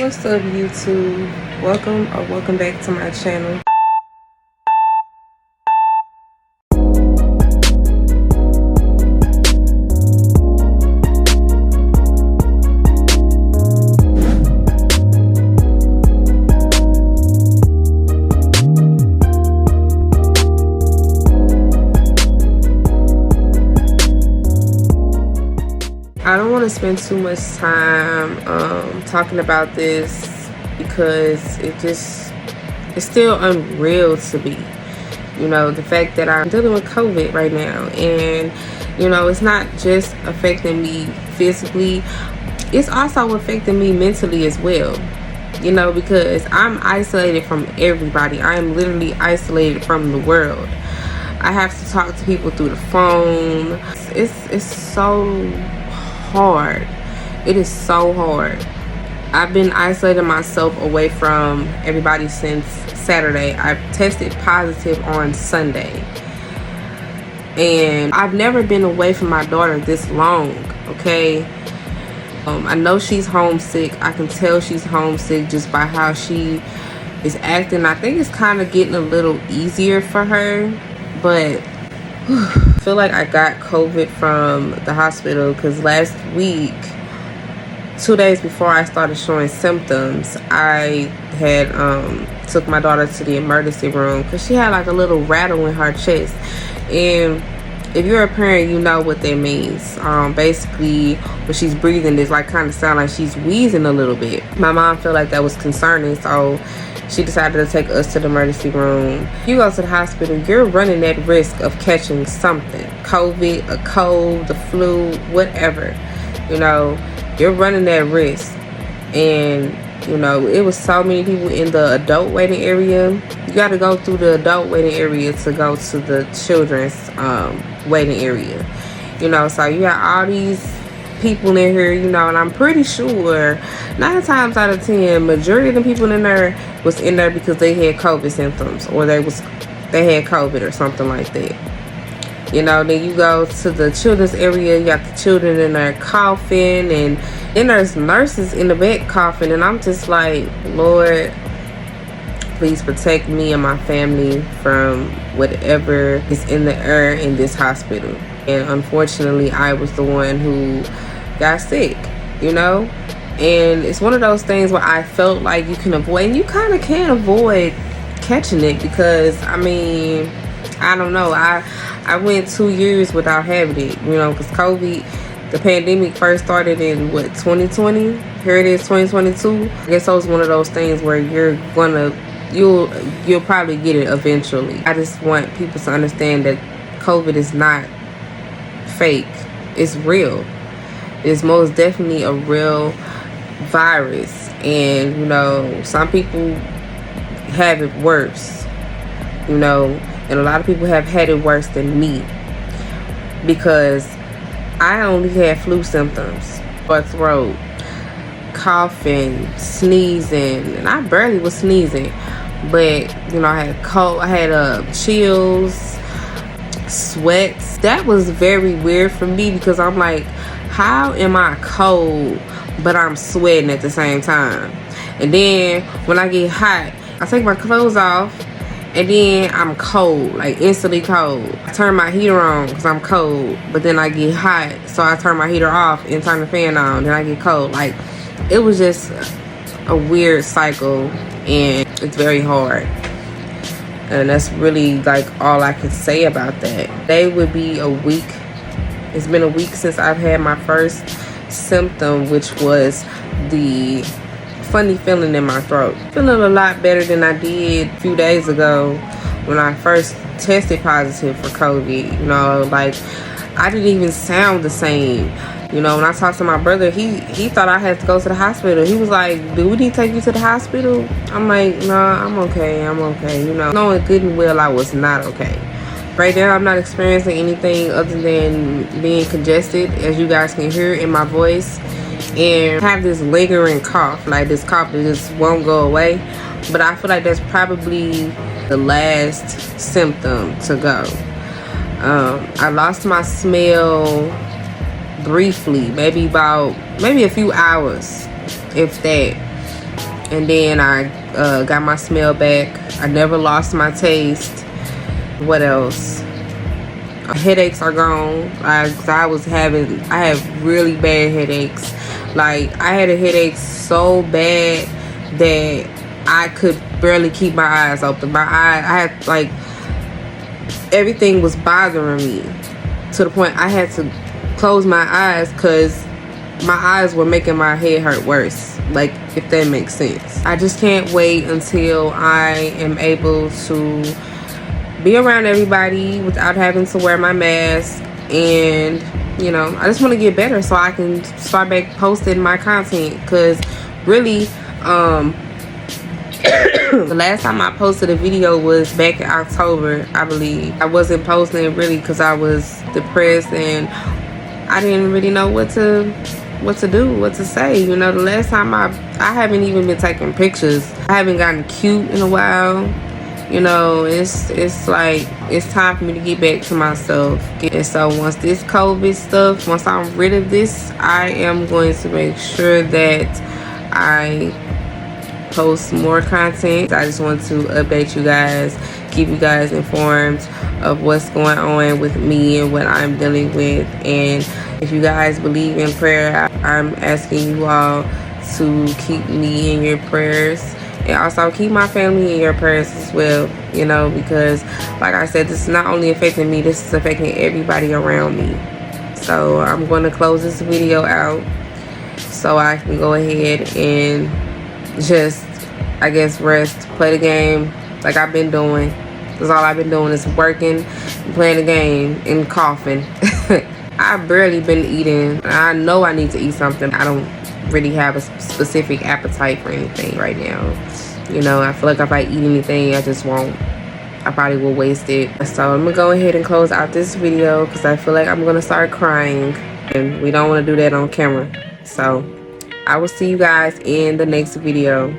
What's up, YouTube? Welcome back to my channel. I don't want to spend too much time talking about this because it's still unreal to me. You know, the fact that I'm dealing with COVID right now, and you know, it's not just affecting me physically, it's also affecting me mentally as well. You know, because I'm isolated from everybody. I am literally isolated from the world. I have to talk to people through the phone. It's so hard. It is so hard. I've been isolating myself away from everybody since Saturday. I tested positive on Sunday, and I've never been away from my daughter this long. Okay, I know she's homesick. I can tell she's homesick just by how she is acting. I think it's kind of getting a little easier for her, but I feel like I got COVID from the hospital because last week, 2 days before I started showing symptoms, I had took my daughter to the emergency room because she had like a little rattle in her chest. And if you're a parent, you know what that means. Basically, when she's breathing, it's like kind of sound like she's wheezing a little bit. My mom felt like that was concerning, so she decided to take us to the emergency room. You go to the hospital, you're running that risk of catching something. COVID, a cold, the flu, whatever. You know, you're running that risk. And, you know, it was so many people in the adult waiting area. You got to go through the adult waiting area to go to the children's waiting area. You know, so you got all these people in here, you know, and I'm pretty sure 9 times out of 10, majority of the people in there was in there because they had COVID symptoms, or they had COVID or something like that. You know, then you go to the children's area, you got the children in there coughing, and then there's nurses in the back coughing, and I'm just like, Lord, please protect me and my family from whatever is in the air in this hospital. And unfortunately, I was the one who got sick, you know. And it's one of those things where I felt like you can avoid, and you kind of can avoid catching it, because I mean, I don't know, I went 2 years without having it, you know, because COVID, the pandemic first started in what, 2020? Here it is, 2022. I guess it was one of those things where you'll probably get it eventually. I just want people to understand that COVID is not fake. It's real. It's most definitely a real virus, and you know, some people have it worse, you know, and a lot of people have had it worse than me, because I only had flu symptoms, sore throat, coughing, sneezing, and I barely was sneezing, but you know, I had cold, I had chills, sweats. That was very weird for me, because I'm like, how am I cold but I'm sweating at the same time? And then when I get hot, I take my clothes off, and then I'm cold, like instantly cold. I turn my heater on because I'm cold, but then I get hot, so I turn my heater off and turn the fan on, then I get cold. Like, it was just a weird cycle, and it's very hard. And that's really like all I can say about that. Today would be a week. It's been a week since I've had my first symptom, which was the funny feeling in my throat. Feeling a lot better than I did a few days ago when I first tested positive for COVID. You know, like, I didn't even sound the same. You know, when I talked to my brother, he thought I had to go to the hospital. He was like, do we need to take you to the hospital? I'm like, no, I'm okay, you know. Knowing good and well I was not okay. Right now, I'm not experiencing anything other than being congested, as you guys can hear in my voice, and have this lingering cough, like this cough that just won't go away. But I feel like that's probably the last symptom to go. I lost my smell briefly, maybe a few hours, if that. and then I got my smell back. I never lost my taste. What else? Headaches are gone. I had really bad headaches. Like, I had a headache so bad that I could barely keep my eyes open. I had, like, everything was bothering me to the point I had to close my eyes because my eyes were making my head hurt worse. Like, if that makes sense. I just can't wait until I am able to be around everybody without having to wear my mask. And, you know, I just want to get better so I can start back posting my content. Because really, the last time I posted a video was back in October, I believe. I wasn't posting really because I was depressed and I didn't really know what to do, what to say. You know, the last time I haven't even been taking pictures. I haven't gotten cute in a while. You know, it's like, it's time for me to get back to myself. And so once this COVID stuff, once I'm rid of this, I am going to make sure that I post more content. I just want to update you guys, keep you guys informed of what's going on with me and what I'm dealing with. And if you guys believe in prayer, I'm asking you all to keep me in your prayers. And also keep my family in your prayers as well, you know, because like I said, this is not only affecting me, this is affecting everybody around me. So I'm going to close this video out so I can go ahead and just, I guess, rest, play the game like I've been doing. Because all I've been doing is working, playing the game, and coughing. I've barely been eating. I know I need to eat something. I don't really have a specific appetite for anything right now. You know, I feel like if I eat anything, I just won't. I probably will waste it. So I'm gonna go ahead and close out this video because I feel like I'm gonna start crying, and we don't want to do that on camera. So I will see you guys in the next video.